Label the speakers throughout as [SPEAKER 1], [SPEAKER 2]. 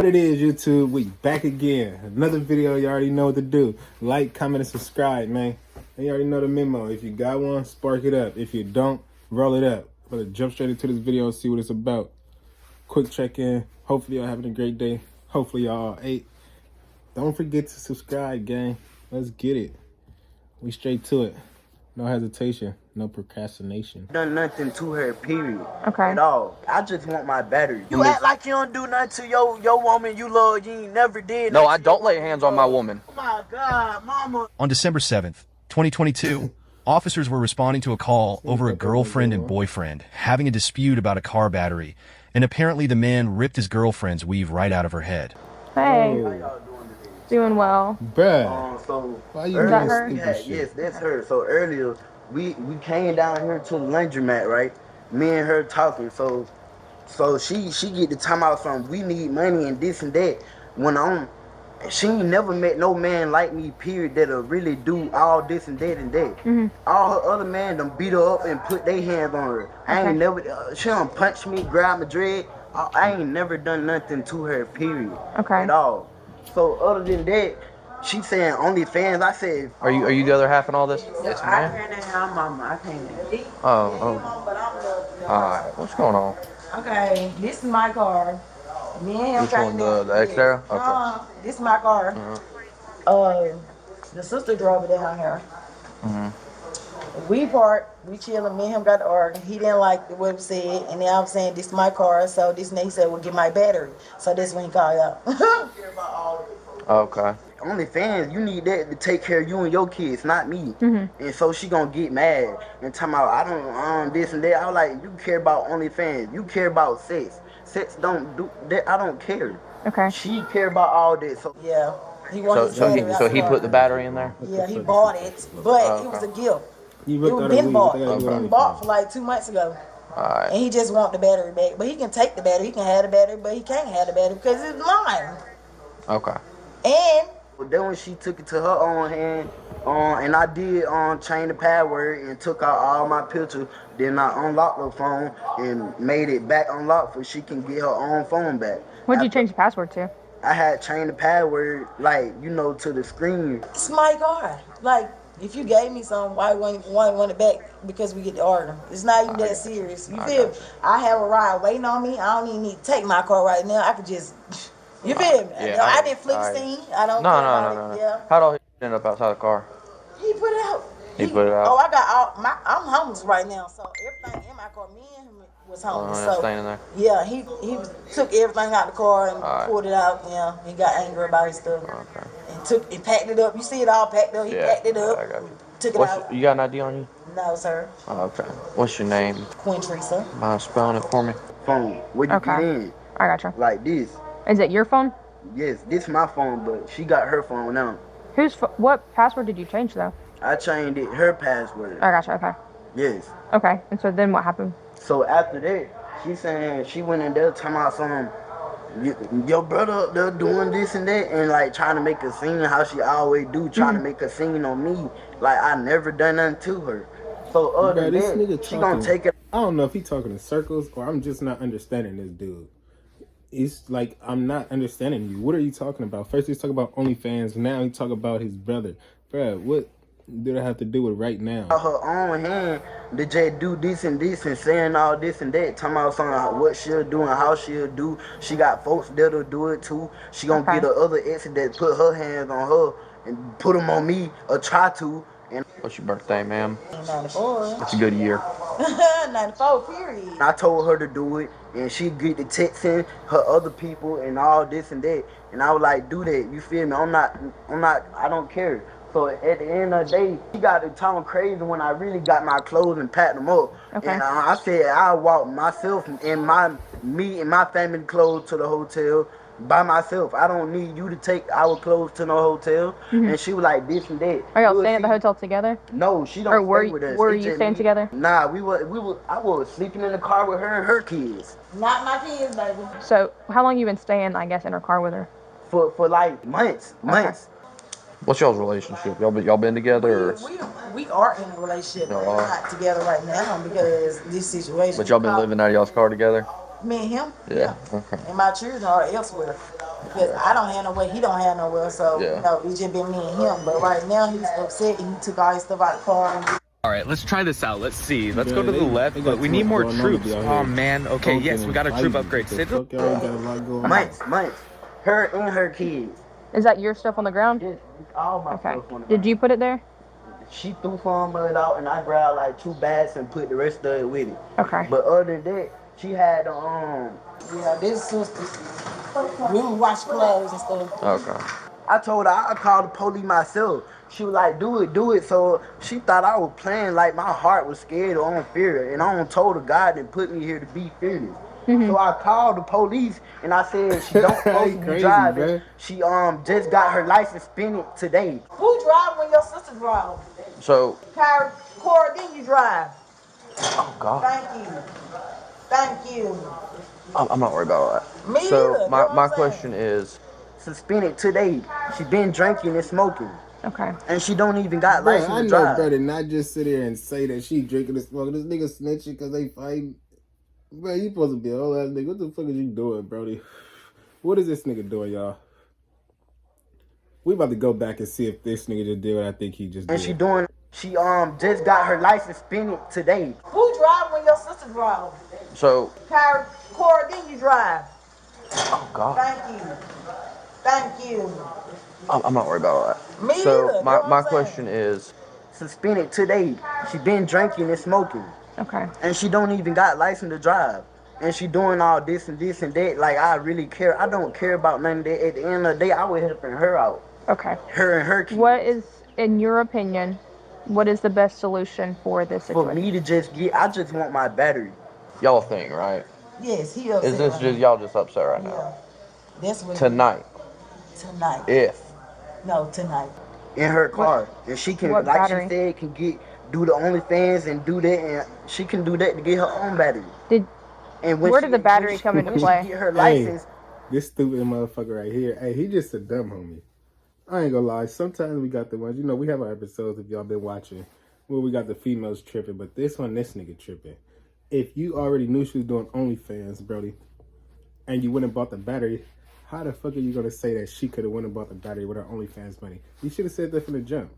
[SPEAKER 1] What it is, YouTube, we back again. Another video. You already know what to do. Like, comment, and subscribe, man. And you already know the memo. If you got one, spark it up. If you don't, roll it up. I'm gonna jump straight into this video and see what it's about. Quick check-in. Hopefully y'all having a great day. Hopefully y'all ate. Don't forget to subscribe, gang. Let's get it. We straight to it. No hesitation. No procrastination.
[SPEAKER 2] Done nothing to her, period.
[SPEAKER 3] Okay.
[SPEAKER 2] At all. I just want my battery. You act like you don't do nothing to your woman you love. You ain't never did.
[SPEAKER 4] No, I don't lay hands on my woman.
[SPEAKER 2] Oh my God, mama.
[SPEAKER 5] On December 7th, 2022, officers were responding to a call over a girlfriend and boyfriend having a dispute about a car battery, and apparently the man ripped his girlfriend's weave right out of her head.
[SPEAKER 3] Hey.
[SPEAKER 2] How y'all doing today?
[SPEAKER 3] Doing well.
[SPEAKER 1] Bruh.
[SPEAKER 2] So
[SPEAKER 1] Why you
[SPEAKER 3] Is that
[SPEAKER 1] doing
[SPEAKER 3] her?
[SPEAKER 1] stupid shit?
[SPEAKER 2] yes, that's her. So earlier, we came down here to the laundromat, right? Me and her talking. So she get to time out something. We need money and this and that. She ain't never met no man like me, period, that'll really do all this and that and that.
[SPEAKER 3] Mm-hmm.
[SPEAKER 2] All her other men done beat her up and put their hands on her. I ain't never, she done punch me, grab my dread. I ain't never done nothing to her, period.
[SPEAKER 3] Okay.
[SPEAKER 2] At all. So other than that, she saying OnlyFans. I said,
[SPEAKER 4] Are you the other half in all this?
[SPEAKER 6] Yes, I can't have mama. I can't.
[SPEAKER 4] Oh. Alright, what's going on?
[SPEAKER 6] Okay, this is my car. Me and him
[SPEAKER 4] Which one, the Xterra? Okay.
[SPEAKER 6] this is my car. The sister drove it down here. We chilling. Me and him got the argument. He didn't like the what it said, and then I'm saying this is my car. So this, and he said, "Well, get my battery." So this when he called out.
[SPEAKER 4] Okay.
[SPEAKER 2] OnlyFans, you need that to take care of you and your kids, not me. And so she gonna get mad and tell me I don't this and that. I was like, you care about OnlyFans, you care about sex. Sex don't do that. I don't care.
[SPEAKER 3] Okay.
[SPEAKER 2] She care about all that. So
[SPEAKER 6] Yeah, he wanted.
[SPEAKER 4] So he put the battery in there?
[SPEAKER 6] Yeah, he bought it, but it was a gift.
[SPEAKER 1] You
[SPEAKER 6] It
[SPEAKER 1] ripped
[SPEAKER 6] was
[SPEAKER 1] out
[SPEAKER 6] been
[SPEAKER 1] a
[SPEAKER 6] bought.
[SPEAKER 1] weave.
[SPEAKER 6] It was been bought for like 2 months ago.
[SPEAKER 4] Alright.
[SPEAKER 6] And he just want the battery back. But he can take the battery. He can have the battery, but he can't have the battery because it's mine.
[SPEAKER 4] Okay.
[SPEAKER 6] And
[SPEAKER 2] then when she took it to her own hand, and I did change the password and took out all my pictures, then I unlocked her phone and made it back unlocked so she can get her own phone back.
[SPEAKER 3] What did you change the password to?
[SPEAKER 2] I had changed the password, like, to the screen.
[SPEAKER 6] it's my car. Like, if you gave me some, why want it back? Because we get the order. It's not even that serious. You feel? I have a ride waiting on me. I don't even need to take my car right now. I could just. You feel me?
[SPEAKER 4] Yeah,
[SPEAKER 6] I didn't flip the scene. I don't care about it. Yeah.
[SPEAKER 4] How'd he end up outside the car?
[SPEAKER 6] He put it out.
[SPEAKER 4] He put it out?
[SPEAKER 6] Oh, I got all I'm homeless right now, so everything in my car, me and him was homeless.
[SPEAKER 4] Oh,
[SPEAKER 6] So
[SPEAKER 4] staying in there?
[SPEAKER 6] yeah, he took everything out the car and pulled it out. Yeah, he got angry about his stuff.
[SPEAKER 4] Okay.
[SPEAKER 6] And packed it up. You see it all packed up. He packed it up.
[SPEAKER 4] I got you.
[SPEAKER 6] Took it out.
[SPEAKER 4] You got an ID on you?
[SPEAKER 6] No, sir.
[SPEAKER 4] Oh, okay. What's your name?
[SPEAKER 6] Queen Teresa.
[SPEAKER 4] Mind spelling it for me?
[SPEAKER 2] Phone. Where you
[SPEAKER 3] Okay.
[SPEAKER 2] get in?
[SPEAKER 3] I gotcha.
[SPEAKER 2] Like this.
[SPEAKER 3] Is it your phone?
[SPEAKER 2] Yes, this my phone, but she got her phone now.
[SPEAKER 3] What password did you change though?
[SPEAKER 2] I changed it, her password.
[SPEAKER 3] I gotcha. Okay.
[SPEAKER 2] Yes.
[SPEAKER 3] Okay. And so then what happened?
[SPEAKER 2] So after that, she saying she went in there talking about some, your brother up there doing this and that, and like trying to make a scene how she always do, trying to make a scene on me. Like I never done nothing to her. So other
[SPEAKER 1] Bruh,
[SPEAKER 2] than that, she gonna take it.
[SPEAKER 1] I don't know if he talking in circles or I'm just not understanding this dude. It's like I'm not understanding you. What are you talking about? First he's talking about OnlyFans. Now he talk about his brother. Bruh, what do I have to do with right now?
[SPEAKER 2] Her own hand to just do this and saying all this and that, talking about something what she'll do and how she'll do. She got folks that'll do it too. She gonna get the other ex that put her hands on her and put them on me or try to. And
[SPEAKER 4] What's your birthday, ma'am?
[SPEAKER 6] 94.
[SPEAKER 4] It's a good year.
[SPEAKER 6] 94. Period.
[SPEAKER 2] I told her to do it, and she get the texting her other people and all this and that. And I was like, do that. You feel me? I don't care. So at the end of the day, she got to talking crazy when I really got my clothes and packed them up.
[SPEAKER 3] Okay.
[SPEAKER 2] And I said I'll walk myself and me and my family clothes to the hotel by myself. I don't need you to take our clothes to no hotel. And she was like this and that.
[SPEAKER 3] Are y'all staying at the hotel together?
[SPEAKER 2] No, she don't stay with us.
[SPEAKER 3] Were
[SPEAKER 2] It's
[SPEAKER 3] you
[SPEAKER 2] just
[SPEAKER 3] staying
[SPEAKER 2] me.
[SPEAKER 3] together?
[SPEAKER 2] Nah, I was sleeping in the car with her and her kids.
[SPEAKER 6] Not my kids, baby.
[SPEAKER 3] So how long you been staying, I guess, in her car with her?
[SPEAKER 2] For like months.
[SPEAKER 4] What's y'all's relationship? Y'all been together? Or?
[SPEAKER 6] We are in a relationship, but we're not together right now because this situation.
[SPEAKER 4] But y'all been living out of y'all's car together?
[SPEAKER 6] Me and him?
[SPEAKER 4] Yeah. Okay.
[SPEAKER 6] And my children are elsewhere. Because I don't have nowhere, he don't have nowhere, so
[SPEAKER 4] Yeah.
[SPEAKER 6] you know, it's just been me and him. But right now he's upset. He took all his stuff out of the car. And
[SPEAKER 7] All right, let's try this out. Let's see. Let's go
[SPEAKER 1] Bruh,
[SPEAKER 7] to the
[SPEAKER 1] they
[SPEAKER 7] left,
[SPEAKER 1] got
[SPEAKER 7] but we
[SPEAKER 1] too
[SPEAKER 7] need
[SPEAKER 1] much
[SPEAKER 7] more
[SPEAKER 1] going on to
[SPEAKER 7] troops.
[SPEAKER 1] be out
[SPEAKER 7] Oh
[SPEAKER 1] here
[SPEAKER 7] man. Okay,
[SPEAKER 1] talking
[SPEAKER 7] yes, we
[SPEAKER 1] and
[SPEAKER 7] got a troop
[SPEAKER 1] fighting.
[SPEAKER 7] upgrade.
[SPEAKER 1] The
[SPEAKER 7] Sit
[SPEAKER 1] fuck, y'all ain't got a lot going on.
[SPEAKER 2] Months. Her and her kids.
[SPEAKER 3] Is that your stuff on the ground?
[SPEAKER 2] Yes, all my
[SPEAKER 3] Okay.
[SPEAKER 2] stuff on the
[SPEAKER 3] Did you
[SPEAKER 2] ground.
[SPEAKER 3] put it there?
[SPEAKER 2] She threw some of it out, and I grabbed like 2 bags and put the rest of it with it.
[SPEAKER 3] Okay.
[SPEAKER 2] But other than that, she had
[SPEAKER 6] yeah, this sister, we would wash clothes and stuff.
[SPEAKER 4] Okay.
[SPEAKER 2] I told her I'd call the police myself. She was like, do it. So she thought I was playing like my heart was scared or on fear. And I don't told her God didn't put me here to be fearless. So I called the police and I said she don't supposed to be
[SPEAKER 1] Crazy,
[SPEAKER 2] driving.
[SPEAKER 1] bruh.
[SPEAKER 2] She just got her license suspended today.
[SPEAKER 6] Who drive when your sister drive?
[SPEAKER 4] So,
[SPEAKER 6] Kyra, Cora, then you drive.
[SPEAKER 4] oh God,
[SPEAKER 6] Thank you.
[SPEAKER 4] I'm not worried about all that.
[SPEAKER 6] Me
[SPEAKER 4] So
[SPEAKER 6] either.
[SPEAKER 4] my question is,
[SPEAKER 2] Suspended today. She been drinking and smoking.
[SPEAKER 3] Okay.
[SPEAKER 2] And she don't even got
[SPEAKER 1] Bruh,
[SPEAKER 2] license
[SPEAKER 1] I
[SPEAKER 2] to
[SPEAKER 1] know
[SPEAKER 2] drive.
[SPEAKER 1] better not just sit here and say that she drinking and smoking. This nigga snitching because they fighting. Bro, you supposed to be a whole ass nigga. What the fuck is you doing, Brody? What is this nigga doing, y'all? We about to go back and see if this nigga just did what I think he just did.
[SPEAKER 2] And she just got her license suspended today.
[SPEAKER 6] Who drive when your sister drive?
[SPEAKER 4] so,
[SPEAKER 6] Kyra, Cora, then you drive.
[SPEAKER 4] oh God,
[SPEAKER 6] Thank you.
[SPEAKER 4] I'm not worried about all that.
[SPEAKER 6] Me
[SPEAKER 4] So
[SPEAKER 6] either.
[SPEAKER 4] my question is,
[SPEAKER 2] Suspended today. She been drinking and smoking.
[SPEAKER 3] Okay.
[SPEAKER 2] And she don't even got license to drive. And she doing all this and that. Like, I really care. I don't care about none of that. At the end of the day, I was helping her out.
[SPEAKER 3] Okay.
[SPEAKER 2] Her and her kids.
[SPEAKER 3] What is, in your opinion, what is the best solution for this
[SPEAKER 2] For
[SPEAKER 3] situation?
[SPEAKER 2] me to I just want my battery.
[SPEAKER 4] y'all think, right?
[SPEAKER 6] Yes, he upset.
[SPEAKER 4] Is this
[SPEAKER 6] right
[SPEAKER 4] just
[SPEAKER 6] now.
[SPEAKER 4] y'all just upset right now?
[SPEAKER 6] Yeah. That's what
[SPEAKER 4] Tonight,
[SPEAKER 6] Tonight.
[SPEAKER 4] if
[SPEAKER 6] Tonight.
[SPEAKER 2] In her car. And she can,
[SPEAKER 3] what
[SPEAKER 2] like
[SPEAKER 3] battery?
[SPEAKER 2] she said, can do the OnlyFans and do that. And she can do that to get her own battery.
[SPEAKER 3] Where did the battery come into play?
[SPEAKER 2] She get her
[SPEAKER 1] Hey,
[SPEAKER 2] license.
[SPEAKER 1] this stupid motherfucker right here. Hey, he just a dumb homie. I ain't gonna lie. Sometimes we got the ones, we have our episodes if y'all been watching where we got the females tripping, but this nigga tripping. If you already knew she was doing OnlyFans, Brody, and you went and bought the battery, how the fuck are you gonna say that she could have went and bought the battery with her OnlyFans money? You should have said that from the jump.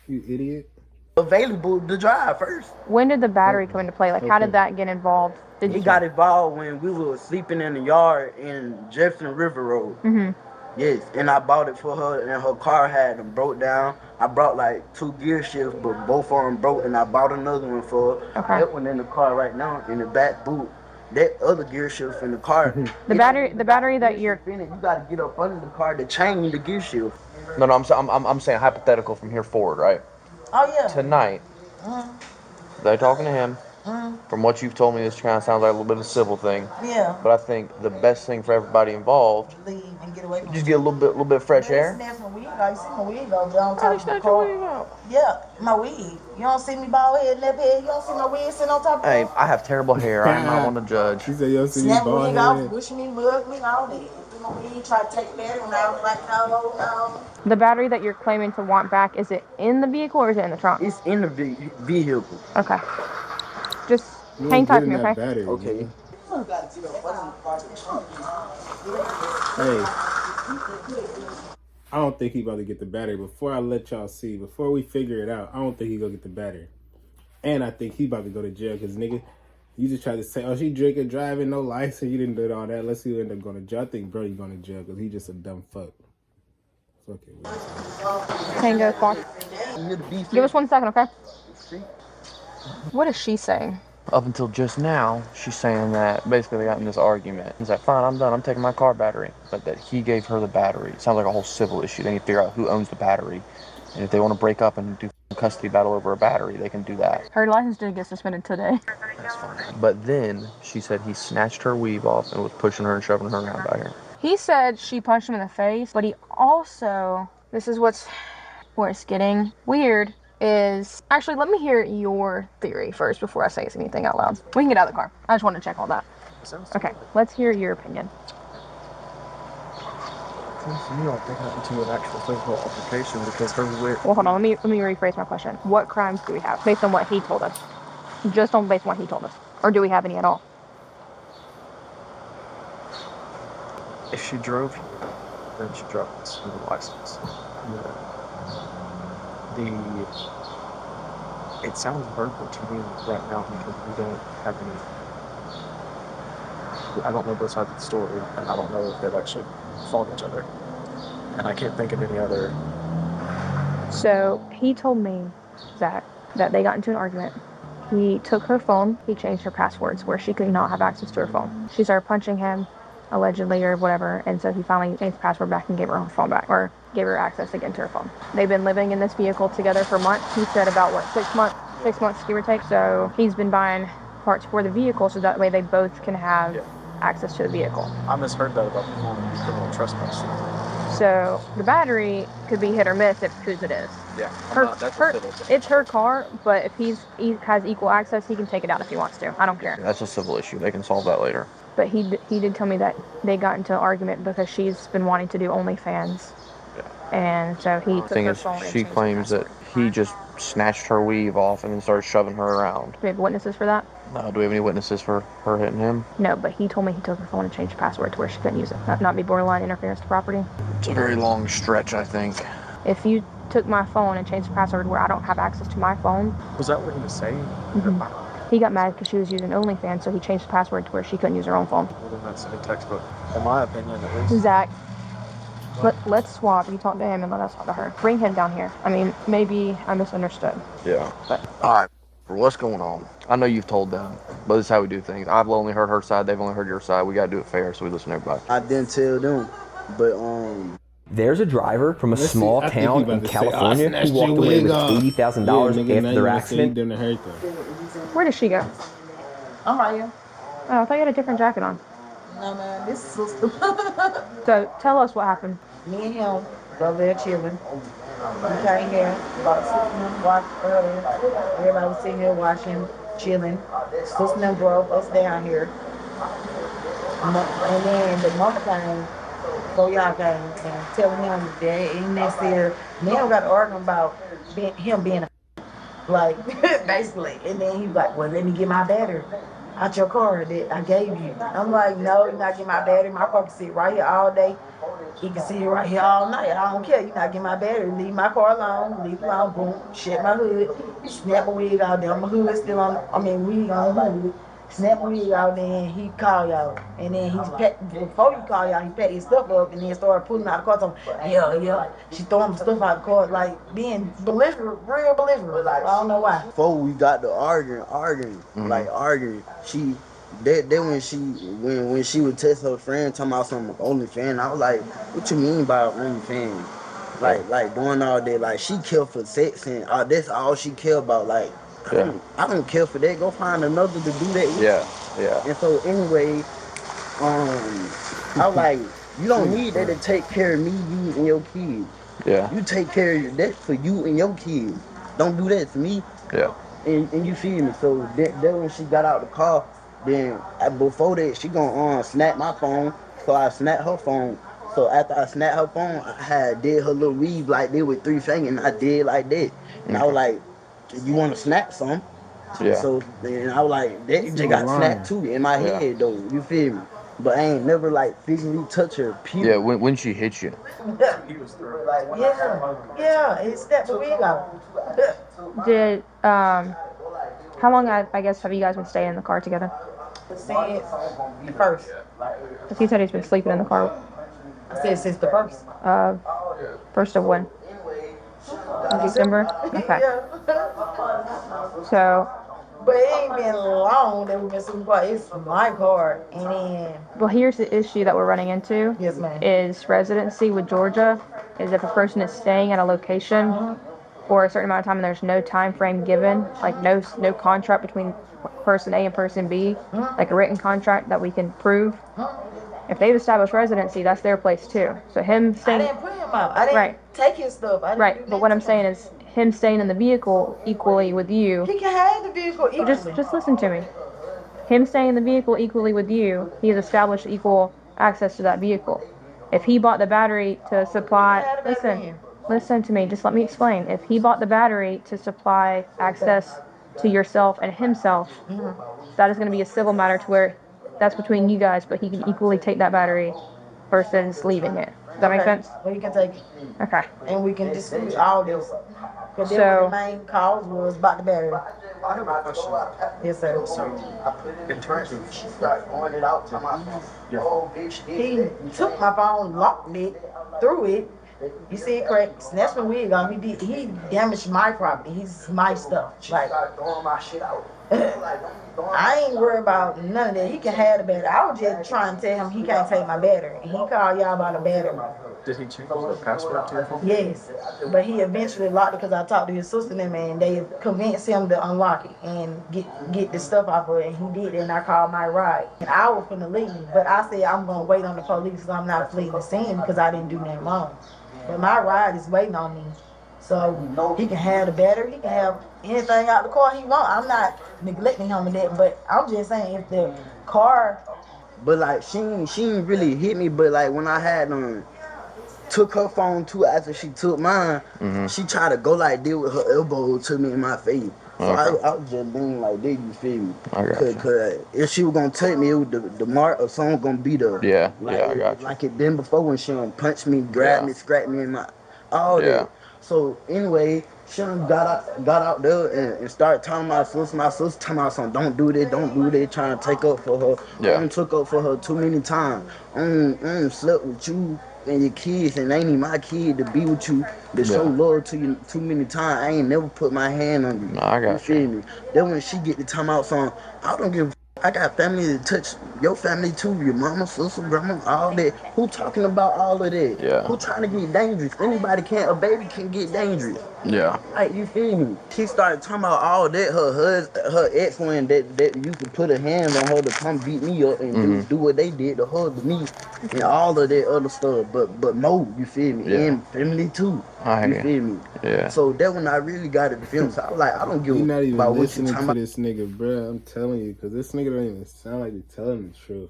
[SPEAKER 1] You idiot.
[SPEAKER 2] Available to drive first.
[SPEAKER 3] When did the battery come into play? Like, how did that get involved? Did
[SPEAKER 2] He
[SPEAKER 3] you
[SPEAKER 2] got involved when we were sleeping in the yard in Jefferson River Road. Yes, and I bought it for her, and her car had them broke down. I brought like 2 gear shifts, but both of them broke, and I bought another one for her.
[SPEAKER 3] Okay.
[SPEAKER 2] That one in the car right now, in the back boot. That other gear shift in the car.
[SPEAKER 3] the battery that you're
[SPEAKER 2] You gotta get up under the car to change the gear shift.
[SPEAKER 4] no, I'm saying hypothetical from here forward, right?
[SPEAKER 6] Oh yeah.
[SPEAKER 4] Tonight, they talking to him. From what you've told me, this kind of sounds like a little bit of a civil thing.
[SPEAKER 6] Yeah.
[SPEAKER 4] But I think the best thing for everybody involved,
[SPEAKER 6] Leave and get away from
[SPEAKER 4] just get a little bit of fresh air.
[SPEAKER 6] Snatch my wig out. You see my wig out, John? Top of the car. Yeah, my wig. You don't see me bald head, left head. You don't see my wig sitting on top of
[SPEAKER 4] Hey,
[SPEAKER 6] it.
[SPEAKER 4] I have terrible hair. I am not one to judge.
[SPEAKER 1] She said, yo, see me
[SPEAKER 6] Snap my
[SPEAKER 1] bald
[SPEAKER 6] wig off,
[SPEAKER 1] head.
[SPEAKER 6] wish me, mug me, all that. My wig, try to take that, and I was like, no.
[SPEAKER 3] the battery that you're claiming to want back, is it in the vehicle or is it in the trunk?
[SPEAKER 2] It's in the vehicle.
[SPEAKER 3] Okay. Just
[SPEAKER 1] You
[SPEAKER 3] hang
[SPEAKER 1] ain't
[SPEAKER 3] tight to
[SPEAKER 1] getting
[SPEAKER 3] me,
[SPEAKER 1] that
[SPEAKER 3] okay?
[SPEAKER 1] battery,
[SPEAKER 2] Okay.
[SPEAKER 1] man. Hey, I don't think he about to get the battery. Before I let y'all see, before we figure it out, I don't think he gonna get the battery. And I think he about to go to jail because, nigga, you just tried to say, oh, she drinking, driving, no license. You didn't do all that. Let's see who end up going to jail. I think Brody going to jail because he just a dumb fuck. Fuck it.
[SPEAKER 3] Tango Fox. Give us 1 second, okay? What is she saying?
[SPEAKER 4] Up until just now, she's saying that basically they got in this argument. He's like, fine, I'm done. I'm taking my car battery. But that he gave her the battery. It sounds like a whole civil issue. They need to figure out who owns the battery. And if they want to break up and do a custody battle over a battery, they can do that.
[SPEAKER 3] Her license did get suspended today.
[SPEAKER 4] That's fine. But then she said he snatched her weave off and was pushing her and shoving her around out here.
[SPEAKER 3] He said she punched him in the face, but he also, this is where it's getting weird, is, actually, let me hear your theory first before I say anything out loud. We can get out of the car. I just want to check all that. Okay, let's hear your opinion.
[SPEAKER 4] You don't think that into an actual physical altercation because her wit.
[SPEAKER 3] Well, hold on. Let me rephrase my question. What crimes do we have based on what he told us? Just based on what he told us, or do we have any at all?
[SPEAKER 4] If she drove here, then she drove with a license. It sounds verbal to me right now because we don't have any. I don't know both sides of the story, and I don't know if they've actually fought each other. And I can't think of any other.
[SPEAKER 3] So he told me, Zach, that they got into an argument. He took her phone, he changed her passwords where she could not have access to her phone. She started punching him, allegedly, or whatever, and so he finally changed the password back and gave her phone back, or gave her access again to her phone. They've been living in this vehicle together for months. He said about, 6 months? 6 months, give or take. So he's been buying parts for the vehicle so that way they both can have access to the vehicle.
[SPEAKER 4] I misheard that about the criminal trespass.
[SPEAKER 3] So the battery could be hit or miss if whose it is.
[SPEAKER 4] Yeah,
[SPEAKER 3] It's her car, but if he has equal access, he can take it out if he wants to. I don't care.
[SPEAKER 4] That's a civil issue. They can solve that later.
[SPEAKER 3] But he did tell me that they got into an argument because she's been wanting to do OnlyFans. And so he took her phone and
[SPEAKER 4] She
[SPEAKER 3] changed the
[SPEAKER 4] claims that he just snatched her weave off and then started shoving her around.
[SPEAKER 3] Do we have witnesses for that?
[SPEAKER 4] No, do we have any witnesses for her hitting him?
[SPEAKER 3] No, but he told me he took her phone and changed the password to where she couldn't use it. Not be borderline interference to property.
[SPEAKER 4] It's a very long stretch, I think.
[SPEAKER 3] If you took my phone and changed the password where I don't have access to my phone.
[SPEAKER 4] Was that what he was saying?
[SPEAKER 3] Mm-hmm. He got mad because she was using OnlyFans, so he changed the password to where she couldn't use her own phone.
[SPEAKER 4] Well, then that's in a textbook. In my opinion, at least.
[SPEAKER 3] Zach, let's swap. You talk to him and let us talk to her. Bring him down here. I mean, maybe I misunderstood.
[SPEAKER 4] Yeah.
[SPEAKER 3] But
[SPEAKER 4] all right. What's going on? I know you've told them, but this is how we do things. I've only heard her side. They've only heard your side. We got to do it fair, so we listen to everybody.
[SPEAKER 2] I didn't tell them, but
[SPEAKER 8] There's a driver from a small town in California who walked away with $80,000 after their accident.
[SPEAKER 3] where did she go?
[SPEAKER 6] I'm right here.
[SPEAKER 3] Oh, I thought you had a different jacket on.
[SPEAKER 6] No, man, this is sister.
[SPEAKER 3] So tell us what happened.
[SPEAKER 6] Me and him go there chilling. We came here about 6 months watch earlier. Everybody was sitting here watching, chilling. Sister and them drove us down here. And then the mama came, so y'all came and telling him that in next year, now we got to arguing about him being a like, basically. And then he was like, well, let me get my battery out your car that I gave you. I'm like, no, you're not getting my battery. My car can sit right here all day. He can sit right here all night. I don't care. You're not getting my battery. Leave my car alone. Leave it alone. Boom. Shut my hood. Snap a wig out there. My hood still on. Wig on my hood. Snap a wig out there and he call y'all. And then before he call y'all, he packed his stuff up and then started pulling out the car. So, yeah. She throwing stuff out the car, like being belligerent, real belligerent. Like, I don't know why.
[SPEAKER 2] Before we got to arguing, when she would text her friend talking about some OnlyFans, I was like, what you mean by OnlyFans? Like doing all that, like she care for sex and that's all she care about. Like I don't care for that. Go find another to do that with.
[SPEAKER 4] Yeah.
[SPEAKER 2] And so anyway, I was like, you don't need that to take care of me, you and your kids.
[SPEAKER 4] Yeah.
[SPEAKER 2] You take care of that for you and your kids. Don't do that for me.
[SPEAKER 4] Yeah.
[SPEAKER 2] And you feel me? So then when she got out the car, then before that she gonna snap my phone. So I snapped her phone. So after I snapped her phone, I did her little weave like that with 3 fingers, and I did like that. And I was like, you want to snap some?
[SPEAKER 4] Yeah.
[SPEAKER 2] So then I was like, that just got snapped too in my head though. You feel me? But I ain't never like physically touch her. Period.
[SPEAKER 4] Yeah. When she hit you.
[SPEAKER 6] Yeah. It snapped the wig out.
[SPEAKER 3] Did how long I guess have you guys been staying in the car together?
[SPEAKER 6] Since the first.
[SPEAKER 3] Because he said he's been sleeping in the car.
[SPEAKER 6] I said since the first.
[SPEAKER 3] First of when? December? Okay. So.
[SPEAKER 6] But it ain't been long that we've been sleeping in the car. It's my car. And then.
[SPEAKER 3] Well, here's the issue that we're running into.
[SPEAKER 6] Yes, ma'am.
[SPEAKER 3] Is residency with Georgia is if a person is staying at a location for a certain amount of time and there's no time frame given, like no contract between person A and person B, like a written contract that we can prove. If they've established residency, that's their place too. So him staying.
[SPEAKER 6] I didn't put him out. I didn't take his stuff.
[SPEAKER 3] But what I'm saying is him staying in the vehicle equally with you.
[SPEAKER 6] He can have the vehicle equally.
[SPEAKER 3] Just listen to me. Him staying in the vehicle equally with you, he has established equal access to that vehicle. If he bought the battery to supply, listen to me, just let me explain. If he bought the battery to supply access to yourself and himself, that is going to be a civil matter to where that's between you guys, but he can equally take that battery versus leaving it. Does that make sense?
[SPEAKER 6] Well, you can take it.
[SPEAKER 3] Okay.
[SPEAKER 6] And we can dispute all this. Because
[SPEAKER 3] So-
[SPEAKER 6] the main cause was about the battery.
[SPEAKER 9] I have a question.
[SPEAKER 6] Yes, sir.
[SPEAKER 9] So, in terms of
[SPEAKER 6] He took my phone, locked it, threw it. You see it cracked, snatched my wig on. He damaged my property. He's my stuff. Like, I ain't worried about none of that. He can have the battery. I was just trying to tell him he can't take my battery. And he called y'all about a battery.
[SPEAKER 9] did he change the password to your phone?
[SPEAKER 6] Yes, but he eventually locked it because I talked to his sister and them, and they convinced him to unlock it and get the stuff off of it. And he did, and I called my ride. And I was finna leave, but I said I'm gonna wait on the police because I'm not fleeing the scene because I didn't do nothing wrong. But my ride is waiting on me, so he can have the battery, he can have anything out the car he want. I'm not neglecting him with that, but I'm just saying if the car.
[SPEAKER 2] But like she ain't really hit me. But like when I had took her phone too after she took mine, she tried to go like this with her elbow to me in my face. So I was just being like this, you feel me? Cause if she was gonna take me, it was the mark or something gonna be there.
[SPEAKER 4] Yeah,
[SPEAKER 2] like,
[SPEAKER 4] I got you.
[SPEAKER 2] Like it been before when she done punch me, grab me, scratch me in my all that. So anyway, she done got out there and started telling my sister telling my son, don't do that, trying to take up for her. I done took up for her too many times. I slept with you and your kids, and ain't even my kid to be with you, to show love to you too many times. I ain't never put my hand on you.
[SPEAKER 4] No, I got
[SPEAKER 2] you. Feel me? Then when she get the time out song, I don't give a I got family to touch your family too, your mama, sister, grandma, all that. Who talking about all of that?
[SPEAKER 4] Yeah.
[SPEAKER 2] Who trying to get dangerous? Anybody can, a baby can get dangerous.
[SPEAKER 4] Yeah.
[SPEAKER 2] Like, you feel me? She started talking about all that. Her ex-friend that used to put her hands on her to come beat me up and do what they did to her, to me, and all of that other stuff. But more, you feel me?
[SPEAKER 4] Yeah.
[SPEAKER 2] And family too.
[SPEAKER 4] You
[SPEAKER 2] feel me?
[SPEAKER 4] Yeah.
[SPEAKER 2] So that when I really got it, the film, so I was like, I don't give
[SPEAKER 1] You're
[SPEAKER 2] a
[SPEAKER 1] not even
[SPEAKER 2] about what you
[SPEAKER 1] listening
[SPEAKER 2] talking
[SPEAKER 1] to
[SPEAKER 2] about.
[SPEAKER 1] this nigga, bruh. I'm telling you, because this nigga don't even sound like he's telling the truth.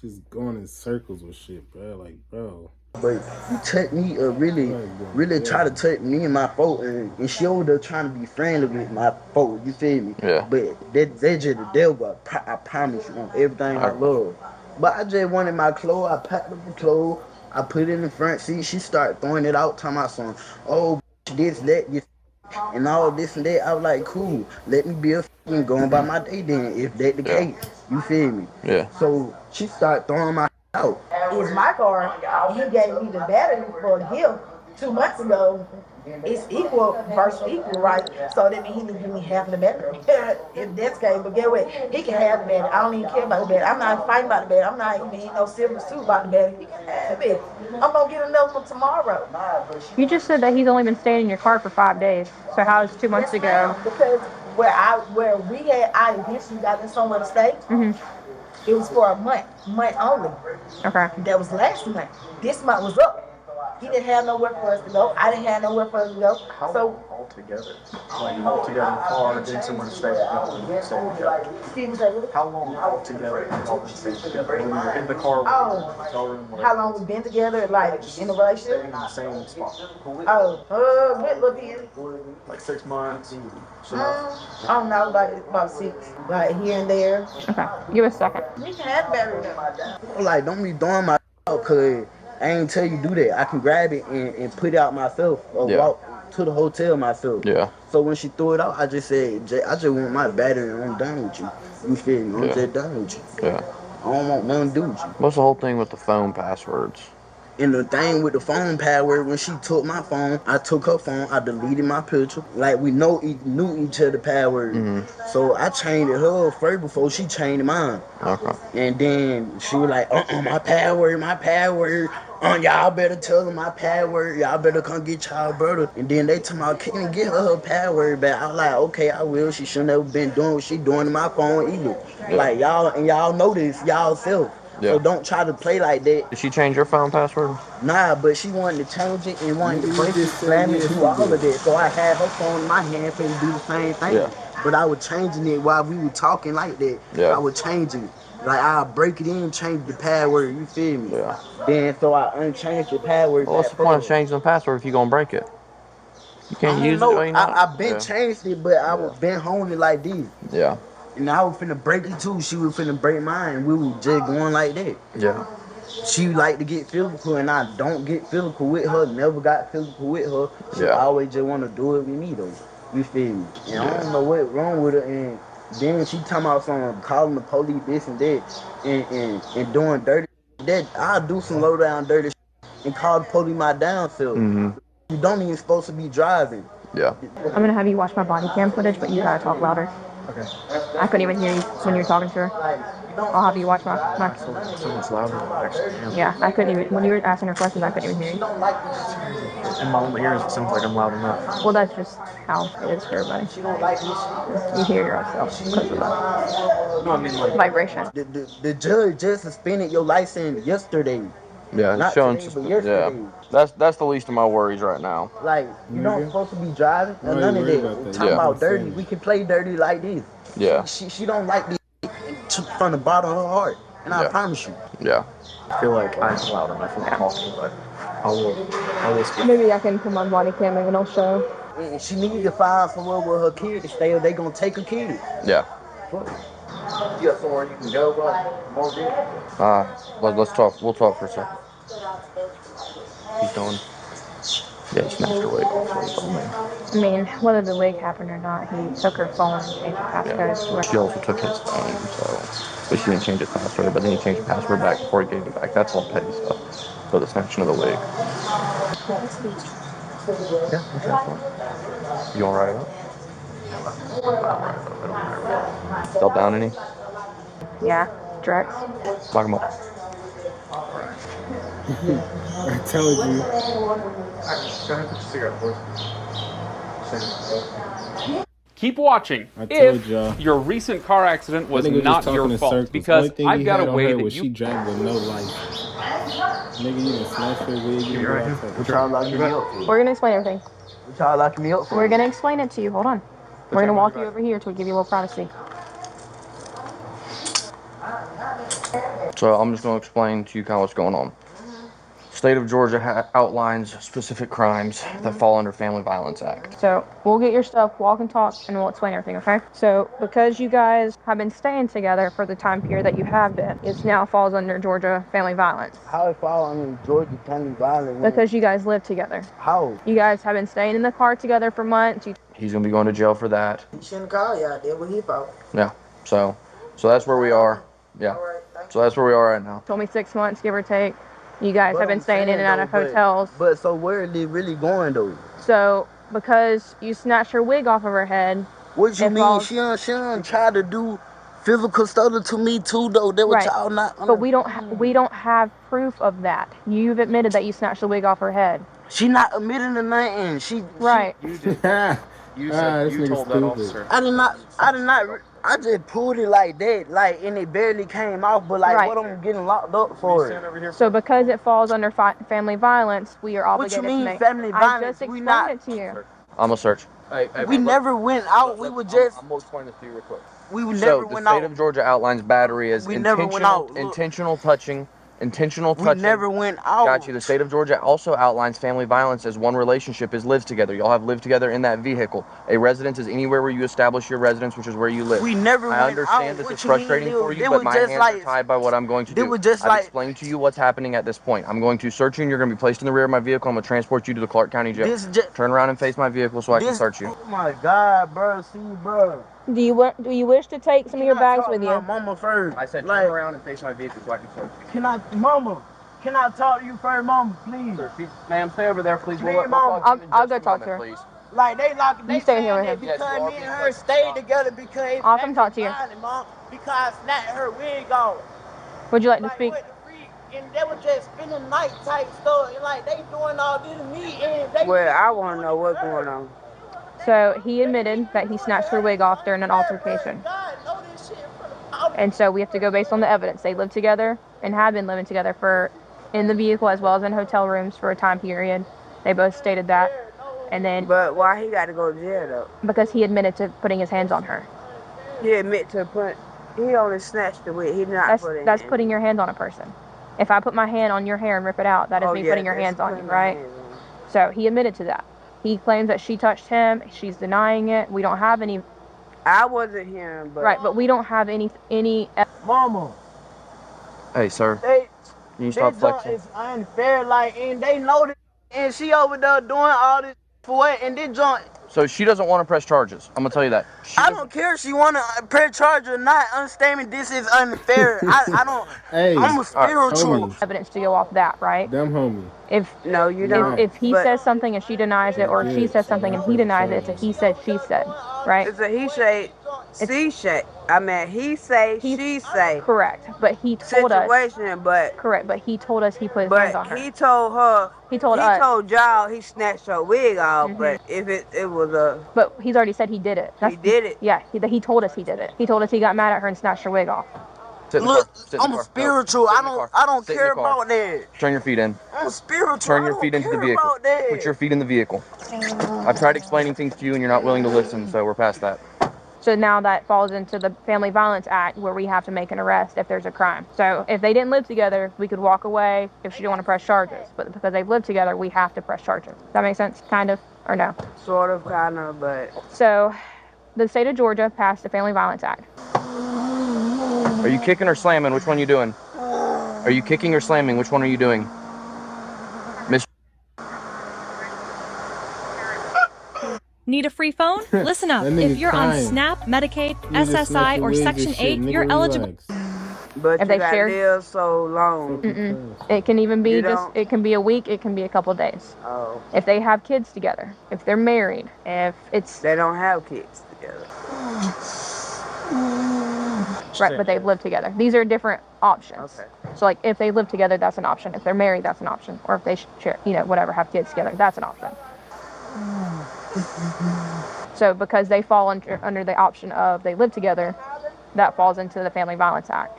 [SPEAKER 1] Just going in circles with shit, bruh. Like, bro.
[SPEAKER 2] But you touch me, really try to touch me and my folk, and she over there trying to be friendly with my folk, you feel me?
[SPEAKER 4] Yeah.
[SPEAKER 2] But that just the devil, I promise you, on everything I love. But I just wanted my clothes, I packed up the clothes, I put it in the front seat, she started throwing it out, talking about some, oh, this, that, you and all this and that. I was like, cool, let me be a f***ing going by my day then, if that the case, you feel me?
[SPEAKER 4] Yeah.
[SPEAKER 2] So she started throwing my out.
[SPEAKER 6] Is my car. He gave me the battery for a gift 2 months ago. It's equal versus equal, right? So that means he need to give me half of the battery. If that's the case, but get what? He can have the battery. I don't even care about the battery. I'm not fighting about the battery. I'm not even in no silver suit about the battery. He can have it. I'm gonna get another one tomorrow.
[SPEAKER 3] You just said that he's only been staying in your car for 5 days. So how was 2 months ago?
[SPEAKER 6] Because where we had, I eventually got in somewhere to stay. It was for a month only.
[SPEAKER 3] Okay.
[SPEAKER 6] That was last month. This month was up. He didn't have nowhere for us to go. I didn't have nowhere for us to go.
[SPEAKER 9] How
[SPEAKER 6] So
[SPEAKER 9] long altogether? Like all together in the car, then someone to stay together.
[SPEAKER 6] Steve said,
[SPEAKER 9] How long altogether have y'all been staying together? When we were in the car, hotel room, whatever.
[SPEAKER 6] how long we been together, like in a relationship?
[SPEAKER 9] In the same spot.
[SPEAKER 6] Good looking.
[SPEAKER 9] Like 6 months.
[SPEAKER 6] I don't know, about 6, like here and there.
[SPEAKER 3] Okay. Give us a second.
[SPEAKER 6] We can have battery now.
[SPEAKER 2] Like, don't be throwing my out, cause I ain't tell you do that. I can grab it and put it out myself or walk to the hotel myself.
[SPEAKER 4] Yeah.
[SPEAKER 2] So when she threw it out, I just said, I just want my battery and I'm done with you. You feel me? I'm just done with you.
[SPEAKER 4] Yeah.
[SPEAKER 2] I don't want nothing to do with you.
[SPEAKER 4] What's the whole thing with the phone passwords?
[SPEAKER 2] And the thing with the phone password, when she took my phone, I took her phone, I deleted my picture. Like, we knew each other password. So I changed it her first before she changed mine.
[SPEAKER 4] Okay.
[SPEAKER 2] And then she was like, my password. Y'all better tell her my password. Y'all better come get y'all brother. And then they told me I couldn't get her password back. I was like, okay, I will. She shouldn't have been doing what she doing to my phone either.
[SPEAKER 4] Yeah.
[SPEAKER 2] Like, y'all know this, y'all self.
[SPEAKER 4] Yeah.
[SPEAKER 2] So don't try to play like that.
[SPEAKER 4] Did she change your phone password?
[SPEAKER 2] Nah, but she wanted to change it and wanted to
[SPEAKER 1] Nigga,
[SPEAKER 2] break
[SPEAKER 1] you
[SPEAKER 2] it,
[SPEAKER 1] just said
[SPEAKER 2] slam it,
[SPEAKER 1] yes,
[SPEAKER 2] do
[SPEAKER 1] you
[SPEAKER 2] all
[SPEAKER 1] did.
[SPEAKER 2] of that. So I had her phone in my hand for to do the same thing.
[SPEAKER 4] Yeah.
[SPEAKER 2] But I was changing it while we were talking like that.
[SPEAKER 4] Yeah.
[SPEAKER 2] I was changing it. Like, I'll break it in, change the password, you feel me?
[SPEAKER 4] Yeah.
[SPEAKER 2] Then, so I unchanged the password.
[SPEAKER 4] Well, what's the point of changing the password if you're going to break it? You
[SPEAKER 2] I
[SPEAKER 4] can't
[SPEAKER 2] don't
[SPEAKER 4] use
[SPEAKER 2] know.
[SPEAKER 4] it or you not?
[SPEAKER 2] I've been changed it, but I was been holding it like this.
[SPEAKER 4] Yeah.
[SPEAKER 2] And I was finna break it too. She was finna break mine. And we were just going like that.
[SPEAKER 4] Yeah.
[SPEAKER 2] she like to get physical, and I don't get physical with her. Never got physical with her. She
[SPEAKER 4] Yeah.
[SPEAKER 2] always just want to do it with me though. You feel me? And I don't know what's wrong with her. And then she talking about some calling the police, this and that, and doing dirty. That I'll do some low down dirty and call the police my down self. You don't even supposed to be driving.
[SPEAKER 4] Yeah.
[SPEAKER 3] I'm gonna have you watch my body cam footage, but you gotta talk louder.
[SPEAKER 9] Okay.
[SPEAKER 3] I couldn't even hear you when you were talking to her. I'll have you watch my
[SPEAKER 9] So much louder than I actually am.
[SPEAKER 3] yeah, I couldn't even, when you were asking her questions, I couldn't even hear you.
[SPEAKER 9] In my own ears, it sounds like I'm loud enough.
[SPEAKER 3] Well, that's just how it is for everybody. You hear yourself because of the
[SPEAKER 9] No, I mean like
[SPEAKER 3] vibration.
[SPEAKER 2] The judge just suspended your license yesterday.
[SPEAKER 4] Yeah,
[SPEAKER 2] Not
[SPEAKER 4] showing
[SPEAKER 2] today, but yesterday.
[SPEAKER 4] Yeah. That's the least of my worries right now.
[SPEAKER 2] Like, you don't supposed to be driving or
[SPEAKER 1] Why
[SPEAKER 2] none
[SPEAKER 1] you
[SPEAKER 2] of
[SPEAKER 1] worried
[SPEAKER 2] that.
[SPEAKER 1] about that?
[SPEAKER 2] Talking
[SPEAKER 4] Yeah.
[SPEAKER 2] about dirty, we can play dirty like this.
[SPEAKER 4] Yeah.
[SPEAKER 2] She don't like this from the bottom of her heart. And I
[SPEAKER 4] Yeah.
[SPEAKER 2] promise you.
[SPEAKER 4] Yeah.
[SPEAKER 9] I feel like I'm loud enough when I'm talking, but I will speak.
[SPEAKER 3] Maybe I can put my body cam and it'll show.
[SPEAKER 2] And she needs to find somewhere where her kid to stay or they gonna take her kid.
[SPEAKER 4] Yeah.
[SPEAKER 2] You got somewhere you can go, bro?
[SPEAKER 4] Let's talk. We'll talk for a second. He's going. Yeah, he snatched her wig off. What he told me.
[SPEAKER 3] I mean, whether the wig happened or not, he took her phone and changed the passcode.
[SPEAKER 4] She also took his phone, so but she didn't change his password. But then he changed the password back before he gave it back. That's all petty stuff. But the snatching of the wig. Yeah, okay, fine. You wanna ride it up? Still down any?
[SPEAKER 3] Yeah, Drex.
[SPEAKER 4] Lock him up.
[SPEAKER 1] I told you.
[SPEAKER 9] Go ahead, put your cigarette, boys.
[SPEAKER 10] Keep watching.
[SPEAKER 1] I told
[SPEAKER 10] If
[SPEAKER 1] y'all.
[SPEAKER 10] your recent car accident was
[SPEAKER 1] That nigga
[SPEAKER 10] not
[SPEAKER 1] just talking
[SPEAKER 10] your
[SPEAKER 1] in
[SPEAKER 10] fault,
[SPEAKER 1] circles.
[SPEAKER 10] because
[SPEAKER 1] Only thing
[SPEAKER 10] I've
[SPEAKER 1] he
[SPEAKER 10] got
[SPEAKER 1] had
[SPEAKER 10] a
[SPEAKER 1] on
[SPEAKER 10] way
[SPEAKER 1] her
[SPEAKER 10] that
[SPEAKER 1] was
[SPEAKER 10] you
[SPEAKER 1] she drank with no life. Nigga, you done smashed her wig. You
[SPEAKER 9] right here.
[SPEAKER 2] What y'all locking me up for?
[SPEAKER 3] We're gonna explain everything.
[SPEAKER 2] What y'all locking me up for?
[SPEAKER 3] We're gonna explain it to you. Hold on. We're gonna walk you over here to give you a little privacy.
[SPEAKER 4] So I'm just going to explain to you kind of what's going on. State of Georgia outlines specific crimes that fall under Family Violence Act.
[SPEAKER 3] So we'll get your stuff, walk and talk, and we'll explain everything, okay? So because you guys have been staying together for the time period that you have been, it now falls under Georgia family violence.
[SPEAKER 2] How it fall under Georgia family violence?
[SPEAKER 3] Because you guys live together.
[SPEAKER 2] How?
[SPEAKER 3] You guys have been staying in the car together for months.
[SPEAKER 4] He's going to be going to jail for that.
[SPEAKER 6] He shouldn't call you out there. What he fault?
[SPEAKER 4] Yeah. So that's where we are. Yeah. So that's where we are right now.
[SPEAKER 3] Told me 6 months, give or take. You guys have been staying in and out of hotels.
[SPEAKER 2] But so where is it really going though?
[SPEAKER 3] So because you snatched her wig off of her head.
[SPEAKER 2] What you mean? She done tried to do physical stuff to me too though. That was y'all not.
[SPEAKER 3] But we don't have proof of that. You've admitted that you snatched the wig off her head.
[SPEAKER 2] She not admitting to nothing. She
[SPEAKER 9] You did. You said you told that officer.
[SPEAKER 2] I did not. I just pulled it like that, like, and it barely came off. But like, what I'm getting locked up for?
[SPEAKER 3] So because it falls under family violence, we are obligated
[SPEAKER 2] What you mean
[SPEAKER 3] to make.
[SPEAKER 2] family violence?
[SPEAKER 3] I just explained it to you.
[SPEAKER 4] I'm going to search.
[SPEAKER 2] We never went out. We were just.
[SPEAKER 4] I'm going to explain this to you real quick.
[SPEAKER 2] We never
[SPEAKER 4] So
[SPEAKER 2] went
[SPEAKER 4] the
[SPEAKER 2] out.
[SPEAKER 4] state of Georgia outlines battery as
[SPEAKER 2] We never went out. Look.
[SPEAKER 4] intentional touching. We
[SPEAKER 2] never went out.
[SPEAKER 4] Got you. The state of Georgia also outlines family violence as one relationship is lives together. Y'all have lived together in that vehicle. A residence is anywhere where you establish your residence, which is where you live.
[SPEAKER 2] We never went out.
[SPEAKER 4] I understand this is frustrating for you, but my hands are tied by what I'm going to do. I've explained to you what's happening at this point. I'm going to search you, and you're going to be placed in the rear of my vehicle. I'm going to transport you to the Clark County Jail. Turn around and face my vehicle so I can search you.
[SPEAKER 2] Oh my God, bro. See, bro.
[SPEAKER 3] Do you wish to take some of your bags with you?
[SPEAKER 2] Mama first.
[SPEAKER 9] I said turn around and face my vehicle so I can search you.
[SPEAKER 2] Can I talk to you first, mama, please?
[SPEAKER 4] Ma'am, stay over there, please.
[SPEAKER 3] I'll go talk to her.
[SPEAKER 4] Please.
[SPEAKER 2] Like they
[SPEAKER 3] stay here with him.
[SPEAKER 2] because me and her stayed together because
[SPEAKER 3] I'll come talk to you.
[SPEAKER 2] Mom, because I snatched her wig off.
[SPEAKER 3] Would you like to speak?
[SPEAKER 2] And they were just spending night type stuff, and like they doing all this to me, and they.
[SPEAKER 6] Well, I want to know what's going on.
[SPEAKER 3] So he admitted that he snatched her wig off during an altercation. And so we have to go based on the evidence. They live together and have been living together in the vehicle as well as in hotel rooms for a time period. They both stated that. And then.
[SPEAKER 6] But why he got to go to jail though?
[SPEAKER 3] Because he admitted to putting his hands on her.
[SPEAKER 6] He admit to he only snatched the wig. He not
[SPEAKER 3] That's putting your hands on a person. If I put my hand on your hair and rip it out, that is me putting your hands on you, right? So he admitted to that. He claims that she touched him. She's denying it. We don't have any.
[SPEAKER 6] I wasn't here, but.
[SPEAKER 3] Right, but we don't have any.
[SPEAKER 2] Mama.
[SPEAKER 4] Hey, sir. You stop
[SPEAKER 2] This joint
[SPEAKER 4] flexing.
[SPEAKER 2] is unfair, like, and they know this, and she over there doing all this for what? And this joint,
[SPEAKER 4] So she doesn't want to press charges. I'm gonna tell you that.
[SPEAKER 2] I don't care if she wanna press charge or not. Understand me? This is unfair. I don't.
[SPEAKER 1] Hey,
[SPEAKER 2] I'm a spiritual.
[SPEAKER 1] homie.
[SPEAKER 3] Evidence to go off that, right?
[SPEAKER 1] Dumb homie.
[SPEAKER 3] If
[SPEAKER 6] No, you don't.
[SPEAKER 3] if he
[SPEAKER 6] But
[SPEAKER 3] says something and she denies it, or if she says something and he denies it, it's a he said, she said, right?
[SPEAKER 6] it's a he say, she say. I mean, he say, she say.
[SPEAKER 3] Correct. But he told us.
[SPEAKER 6] Situation, but
[SPEAKER 3] Correct. But he told us he put his hands on
[SPEAKER 6] but
[SPEAKER 3] her.
[SPEAKER 6] he told her.
[SPEAKER 3] He told us.
[SPEAKER 6] He told y'all he snatched her wig off. But if it was a.
[SPEAKER 3] But he's already said he did it.
[SPEAKER 6] He did it.
[SPEAKER 3] Yeah, he told us he did it. He told us he got mad at her and snatched her wig off.
[SPEAKER 2] Look, I'm a spiritual. I don't care about that.
[SPEAKER 4] Turn your feet in.
[SPEAKER 2] I'm a spiritual.
[SPEAKER 4] Turn your feet into the vehicle. Put your feet in the vehicle. I've tried explaining things to you and you're not willing to listen, so we're past that.
[SPEAKER 3] So now that falls into the Family Violence Act, where we have to make an arrest if there's a crime. So if they didn't live together, we could walk away if she didn't want to press charges. But because they've lived together, we have to press charges. Does that make sense? Kind of? Or no?
[SPEAKER 6] Sort of, kind of, but.
[SPEAKER 3] So the state of Georgia passed the Family Violence Act.
[SPEAKER 4] Are you kicking or slamming? Which one are you doing? Are you kicking or slamming? Which one are you doing? Miss.
[SPEAKER 11] Need a free phone? Listen up. If you're on SNAP, Medicaid, SSI, or Section 8, you're eligible.
[SPEAKER 6] But
[SPEAKER 3] if
[SPEAKER 6] you
[SPEAKER 3] they
[SPEAKER 6] got
[SPEAKER 3] share
[SPEAKER 6] live so long.
[SPEAKER 3] It can even be it can be a week, it can be a couple of days.
[SPEAKER 6] Oh.
[SPEAKER 3] If they have kids together, if they're married, if it's
[SPEAKER 6] they don't have kids together.
[SPEAKER 3] Right, but they've lived together. These are different options.
[SPEAKER 6] Okay.
[SPEAKER 3] So like if they live together, that's an option. If they're married, that's an option. Or if they share, whatever, have kids together, that's an option. So because they fall under the option of they live together, that falls into the Family Violence Act.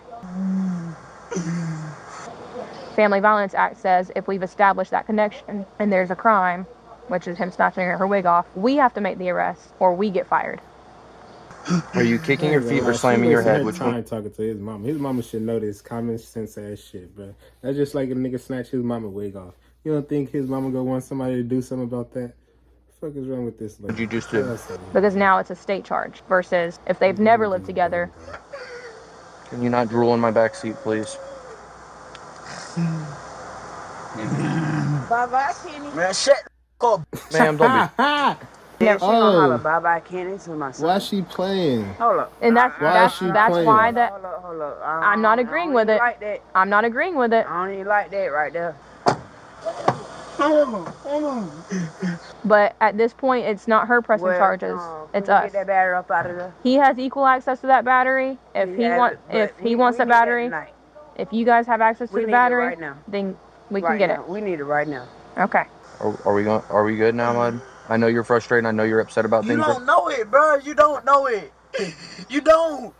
[SPEAKER 3] Family Violence Act says if we've established that connection and there's a crime, which is him snatching her wig off, we have to make the arrest or we get fired.
[SPEAKER 4] Are you kicking your feet or slamming your head? Which one?
[SPEAKER 1] Talking to his mama. His mama should know this common sense ass shit, bro. That's just like a nigga snatch his mama wig off. You don't think his mama gonna want somebody to do something about that? What the fuck is wrong with this?
[SPEAKER 4] What'd you just do?
[SPEAKER 3] Because now it's a state charge versus if they've never lived together.
[SPEAKER 4] Can you not drool in my back seat, please?
[SPEAKER 6] Bye-bye, Kenny.
[SPEAKER 2] Man, shut up.
[SPEAKER 4] Ma'am, don't be.
[SPEAKER 6] Yeah, she gonna holler bye-bye, Kenny, to my son.
[SPEAKER 1] Why she playing?
[SPEAKER 6] Hold up.
[SPEAKER 3] And that's why that
[SPEAKER 6] Hold up.
[SPEAKER 3] I'm not agreeing with it.
[SPEAKER 6] Like that.
[SPEAKER 3] I'm not agreeing with it.
[SPEAKER 6] I don't even like that right there.
[SPEAKER 3] But at this point, it's not her pressing charges. It's us.
[SPEAKER 6] Get that battery up out of there.
[SPEAKER 3] He has equal access to that battery. If he wants that battery, if you guys have access to the battery,
[SPEAKER 6] right now.
[SPEAKER 3] then we can get it.
[SPEAKER 6] We need it right now.
[SPEAKER 3] Okay.
[SPEAKER 4] Are we good now, Mud? I know you're frustrated. I know you're upset about things.
[SPEAKER 2] You don't know it, bro. You don't know it. You don't.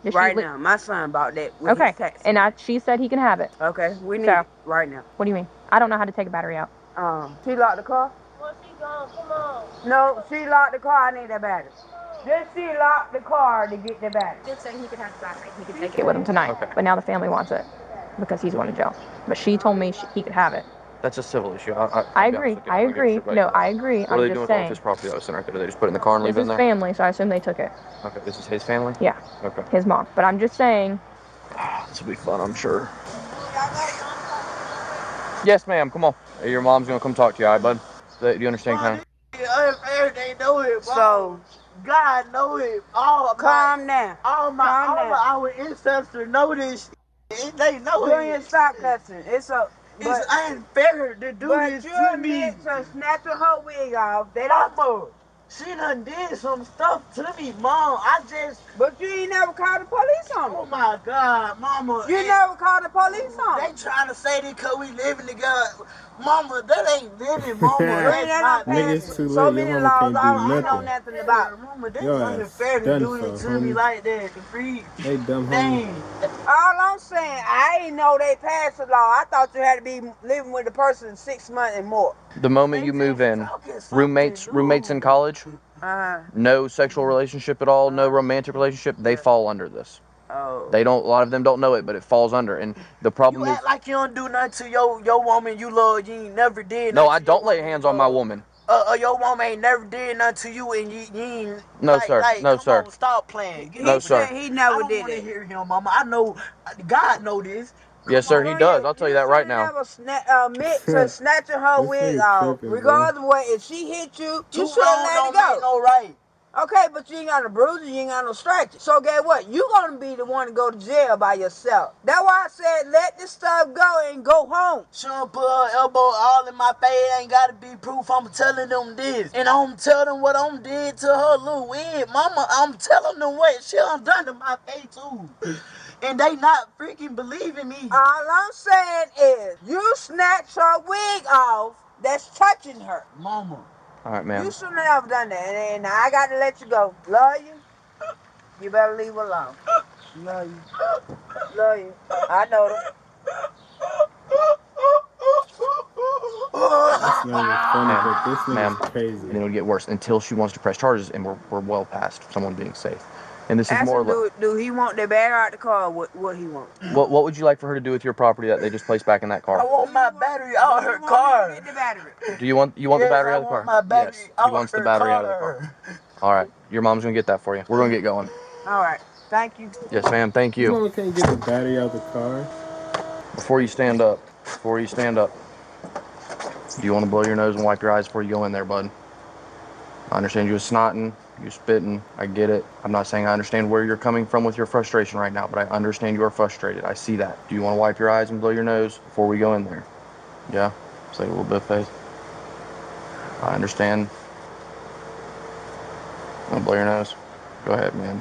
[SPEAKER 6] Right now, my son bought that. With
[SPEAKER 3] Okay.
[SPEAKER 6] His tax.
[SPEAKER 3] And she said he can have it.
[SPEAKER 6] Okay. We need it right now.
[SPEAKER 3] What do you mean? I don't know how to take a battery out.
[SPEAKER 6] She locked the car?
[SPEAKER 12] Well, she gone. Come on.
[SPEAKER 6] No, she locked the car. I need that battery. Just she locked the car to get the battery.
[SPEAKER 3] Just saying he could have the battery. He could take it with him tonight. Okay. But now the family wants it because he's going to jail. But she told me he could have it.
[SPEAKER 4] That's a civil issue.
[SPEAKER 3] I agree. I agree. No, I agree.
[SPEAKER 4] What are they doing with all of his property that was sent out there? They just put it in the car and leave it in there?
[SPEAKER 3] This is family, so I assume they took it.
[SPEAKER 4] Okay, this is his family?
[SPEAKER 3] Yeah.
[SPEAKER 4] Okay.
[SPEAKER 3] His mom. But I'm just saying.
[SPEAKER 4] This will be fun, I'm sure. Yes, ma'am. Come on. Hey, your mom's gonna come talk to you, all right, bud? Do you understand, kind of?
[SPEAKER 2] Everything know it, bro.
[SPEAKER 6] So,
[SPEAKER 2] God know it. All
[SPEAKER 6] calm down.
[SPEAKER 2] All our ancestors know this. They know it.
[SPEAKER 6] You stop cussing. It's
[SPEAKER 2] unfair to do this to me.
[SPEAKER 6] But snatching her wig off. They don't.
[SPEAKER 2] She done did some stuff to me, Mom.
[SPEAKER 6] But you ain't never called the police on her.
[SPEAKER 2] Oh my God, Mama.
[SPEAKER 6] You never called the police on her.
[SPEAKER 2] They trying to say this because we living together. Mama, that ain't living, Mama.
[SPEAKER 6] That's not
[SPEAKER 1] Niggas too
[SPEAKER 6] so
[SPEAKER 1] late.
[SPEAKER 6] many
[SPEAKER 1] Your
[SPEAKER 6] laws
[SPEAKER 1] mama
[SPEAKER 6] I
[SPEAKER 1] can't
[SPEAKER 6] know
[SPEAKER 1] do nothing.
[SPEAKER 6] nothing about.
[SPEAKER 2] Mama, that's
[SPEAKER 1] Your ass
[SPEAKER 2] unfair to
[SPEAKER 1] done
[SPEAKER 2] do it
[SPEAKER 1] for,
[SPEAKER 2] to me
[SPEAKER 1] homie.
[SPEAKER 2] like that. The free.
[SPEAKER 1] Hey, dumb homie.
[SPEAKER 2] Dang.
[SPEAKER 6] All I'm saying, I ain't know they passed the law. I thought you had to be living with the person 6 months and more.
[SPEAKER 4] The moment you move in, roommates in college, no sexual relationship at all, no romantic relationship, they fall under this.
[SPEAKER 6] Oh.
[SPEAKER 4] They don't. A lot of them don't know it, but it falls under. And the problem
[SPEAKER 2] You
[SPEAKER 4] is,
[SPEAKER 2] act like you don't do nothing to your woman you love. You ain't never did.
[SPEAKER 4] no, I don't lay hands on my woman.
[SPEAKER 2] Your woman ain't never did nothing to you, and you ain't.
[SPEAKER 4] No, sir. No,
[SPEAKER 2] come
[SPEAKER 4] sir.
[SPEAKER 2] On, stop playing.
[SPEAKER 4] No, sir.
[SPEAKER 6] He never
[SPEAKER 2] I
[SPEAKER 6] did
[SPEAKER 2] don't want to
[SPEAKER 6] it.
[SPEAKER 2] hear him, Mama. I know. God know this.
[SPEAKER 4] Yes, sir, he does. I'll tell you that right now.
[SPEAKER 13] Never admit to snatching her wig off. Regardless of what, if she hit you, you should let it go.
[SPEAKER 2] No right.
[SPEAKER 13] Okay, but you ain't got no bruises, you ain't got no scratches. So guess what? You gonna be the one to go to jail by yourself. That's why I said let this stuff go and go home.
[SPEAKER 2] She don't put her elbow all in my face. Ain't gotta be proof. I'm telling them this. And I'm telling them what I'm did to her little wig. Mama, I'm telling them what she done to my face too. And they not freaking believing me.
[SPEAKER 13] All I'm saying is you snatch her wig off that's touching her.
[SPEAKER 2] Mama.
[SPEAKER 4] All right, ma'am.
[SPEAKER 13] You shouldn't have done that. And I got to let you go. Love you. You better leave her alone. Love you. Love you. I know them.
[SPEAKER 1] That's not even funny, but this nigga's crazy.
[SPEAKER 4] And it'll get worse until she wants to press charges, and we're well past someone being safe. And this is more
[SPEAKER 13] like, do he want the battery out the car or what he want?
[SPEAKER 4] What would you like for her to do with your property that they just placed back in that car?
[SPEAKER 2] I want my battery out of her car.
[SPEAKER 13] Get the battery.
[SPEAKER 4] Do you want the battery out of the car?
[SPEAKER 2] My battery
[SPEAKER 4] yes.
[SPEAKER 2] out
[SPEAKER 4] He wants the
[SPEAKER 2] her
[SPEAKER 4] battery
[SPEAKER 2] car.
[SPEAKER 4] out of the car. All right. Your mom's gonna get that for you. We're gonna get going.
[SPEAKER 13] All right. Thank you.
[SPEAKER 4] Yes, ma'am. Thank you.
[SPEAKER 1] Your mama can't get the battery out of the car.
[SPEAKER 4] Before you stand up, do you want to blow your nose and wipe your eyes before you go in there, bud? I understand you was snotting, you spitting. I get it. I'm not saying I understand where you're coming from with your frustration right now, but I understand you are frustrated. I see that. Do you want to wipe your eyes and blow your nose before we go in there? Yeah? Just like a little bit of faith. I understand. Want to blow your nose? Go ahead, man.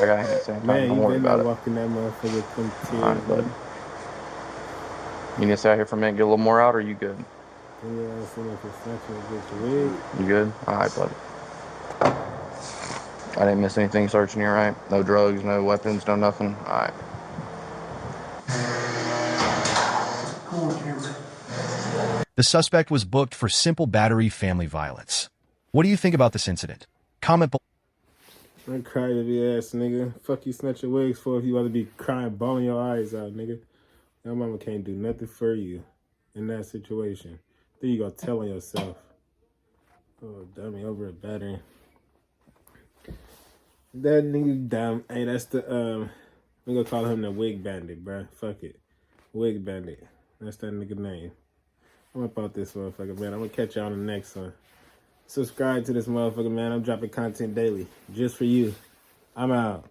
[SPEAKER 4] I got hand sanitizer.
[SPEAKER 1] Man,
[SPEAKER 4] Don't
[SPEAKER 1] you
[SPEAKER 4] worry
[SPEAKER 1] been
[SPEAKER 4] about
[SPEAKER 1] not
[SPEAKER 4] it.
[SPEAKER 1] walking that motherfucker from tears,
[SPEAKER 4] All right, bud. You need to stay out here for a minute, get a little more out, or are you good?
[SPEAKER 1] Yeah, I seen if it's snatching a bitch wig.
[SPEAKER 4] You good? All right, bud. I didn't miss anything searching you, right? No drugs, no weapons, no nothing? All right.
[SPEAKER 5] The suspect was booked for simple battery family violence. What do you think about this incident? Comment below.
[SPEAKER 1] I'm crybaby ass nigga. Fuck you snatch your wigs for if you want to be crying, bawling your eyes out, nigga. Your mama can't do nothing for you in that situation. Then you go tell on yourself. Oh, dummy, over a battery. That nigga dumb. Hey, that's the, I'm gonna call him the wig bandit, bruh. Fuck it. Wig bandit. That's that nigga name. I'm about this motherfucker, man. I'm gonna catch you on the next one. Subscribe to this motherfucker, man. I'm dropping content daily. Just for you. I'm out.